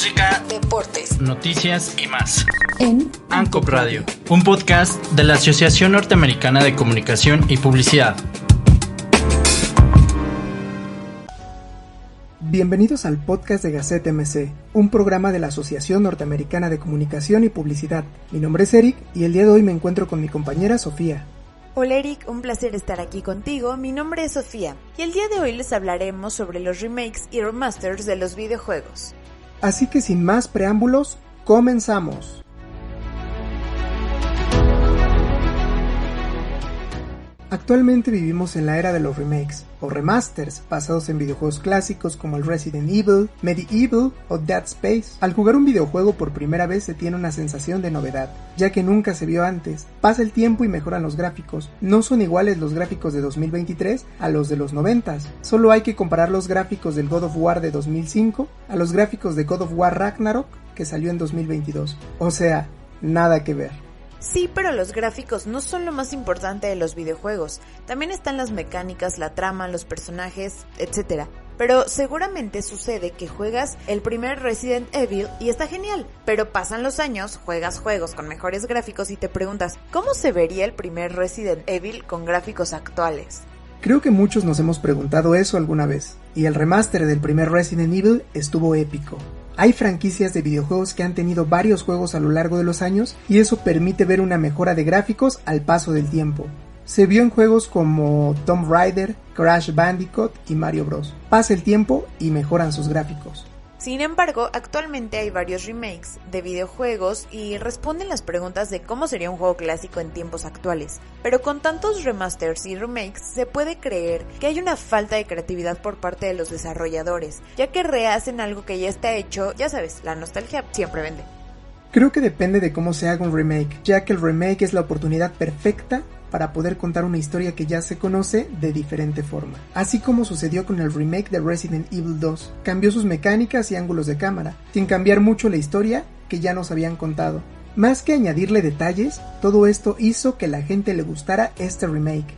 música, deportes, noticias y más. En ANCOP Radio, un podcast de la Asociación Norteamericana de Comunicación y Publicidad. Bienvenidos al podcast de Gaceta MC, un programa de la Asociación Norteamericana de Comunicación y Publicidad. Mi nombre es Eric y el día de hoy me encuentro con mi compañera Sofía. Hola Eric, un placer estar aquí contigo. Mi nombre es Sofía y el día de hoy les hablaremos sobre los remakes y remasters de los videojuegos. Así que sin más preámbulos, comenzamos. Actualmente vivimos en la era de los remakes o remasters basados en videojuegos clásicos como el Resident Evil, Medieval o Dead Space. Al jugar un videojuego por primera vez se tiene una sensación de novedad, ya que nunca se vio antes. Pasa el tiempo y mejoran los gráficos. No son iguales los gráficos de 2023 a los de los 90s. Solo hay que comparar los gráficos del God of War de 2005 a los gráficos de God of War Ragnarok que salió en 2022. O sea, nada que ver. Sí, pero los gráficos no son lo más importante de los videojuegos. También están las mecánicas, la trama, los personajes, etc. Pero seguramente sucede que juegas el primer Resident Evil y está genial, pero pasan los años, juegas juegos con mejores gráficos y te preguntas, ¿cómo se vería el primer Resident Evil con gráficos actuales? Creo que muchos nos hemos preguntado eso alguna vez, y el remaster del primer Resident Evil estuvo épico. Hay franquicias de videojuegos que han tenido varios juegos a lo largo de los años y eso permite ver una mejora de gráficos al paso del tiempo. Se vio en juegos como Tomb Raider, Crash Bandicoot y Mario Bros. Pasa el tiempo y mejoran sus gráficos. Sin embargo, actualmente hay varios remakes de videojuegos y responden las preguntas de cómo sería un juego clásico en tiempos actuales. Pero con tantos remasters y remakes, se puede creer que hay una falta de creatividad por parte de los desarrolladores, ya que rehacen algo que ya está hecho, ya sabes, la nostalgia siempre vende. Creo que depende de cómo se haga un remake, ya que el remake es la oportunidad perfecta para poder contar una historia que ya se conoce de diferente forma. Así como sucedió con el remake de Resident Evil 2, cambió sus mecánicas y ángulos de cámara, sin cambiar mucho la historia que ya nos habían contado. Más que añadirle detalles, todo esto hizo que la gente le gustara este remake.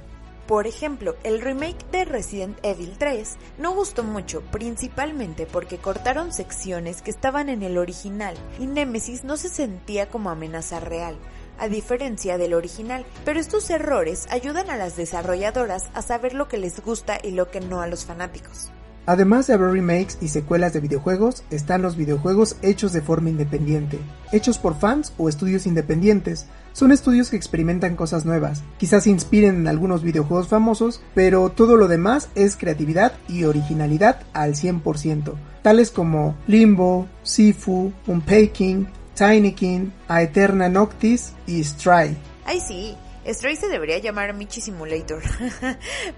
Por ejemplo, el remake de Resident Evil 3 no gustó mucho, principalmente porque cortaron secciones que estaban en el original y Nemesis no se sentía como amenaza real, a diferencia del original, pero estos errores ayudan a las desarrolladoras a saber lo que les gusta y lo que no a los fanáticos. Además de haber remakes y secuelas de videojuegos, están los videojuegos hechos de forma independiente, hechos por fans o estudios independientes. Son estudios que experimentan cosas nuevas, quizás se inspiren en algunos videojuegos famosos, pero todo lo demás es creatividad y originalidad al 100%, tales como Limbo, Sifu, Unpacking, Tinykin, Aeterna Noctis y Stray. ¡Ay sí! Stray se debería llamar Michi Simulator.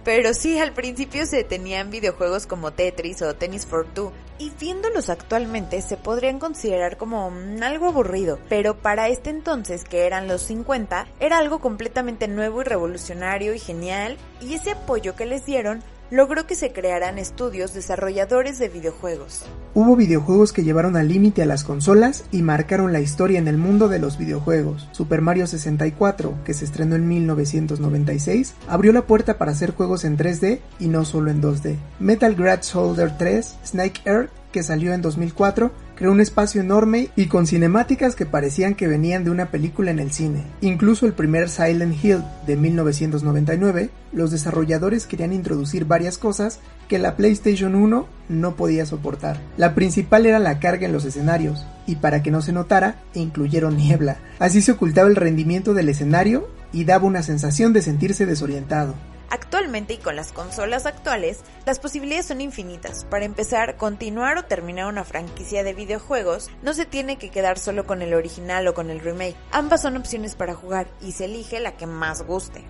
Pero sí, al principio se tenían videojuegos como Tetris o Tennis for Two, y viéndolos actualmente se podrían considerar como algo aburrido, pero para este entonces, que eran los 50, era algo completamente nuevo y revolucionario y genial, y ese apoyo que les dieron logró que se crearan estudios desarrolladores de videojuegos. Hubo videojuegos que llevaron al límite a las consolas y marcaron la historia en el mundo de los videojuegos. Super Mario 64, que se estrenó en 1996, abrió la puerta para hacer juegos en 3D y no solo en 2D. Metal Gear Soldier 3, Snake Earth, que salió en 2004, creó un espacio enorme y con cinemáticas que parecían que venían de una película en el cine. Incluso el primer Silent Hill de 1999, los desarrolladores querían introducir varias cosas que la PlayStation 1 no podía soportar. La principal era la carga en los escenarios, y para que no se notara, incluyeron niebla. Así se ocultaba el rendimiento del escenario y daba una sensación de sentirse desorientado. Actualmente y con las consolas actuales, las posibilidades son infinitas. Para empezar, continuar o terminar una franquicia de videojuegos no se tiene que quedar solo con el original o con el remake. Ambas son opciones para jugar y se elige la que más guste.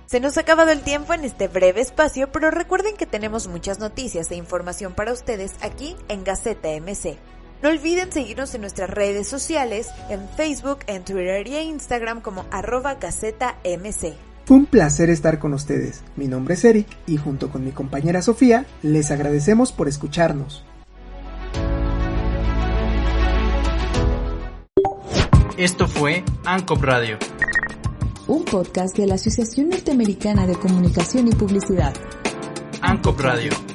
Se nos ha acabado el tiempo en este breve espacio, pero recuerden que tenemos muchas noticias e información para ustedes aquí en Gaceta MC. No olviden seguirnos en nuestras redes sociales, en Facebook, en Twitter y en Instagram como @GacetaMC. Fue un placer estar con ustedes. Mi nombre es Eric y junto con mi compañera Sofía les agradecemos por escucharnos. Esto fue ANCOP Radio, un podcast de la Asociación Norteamericana de Comunicación y Publicidad. ANCOP Radio.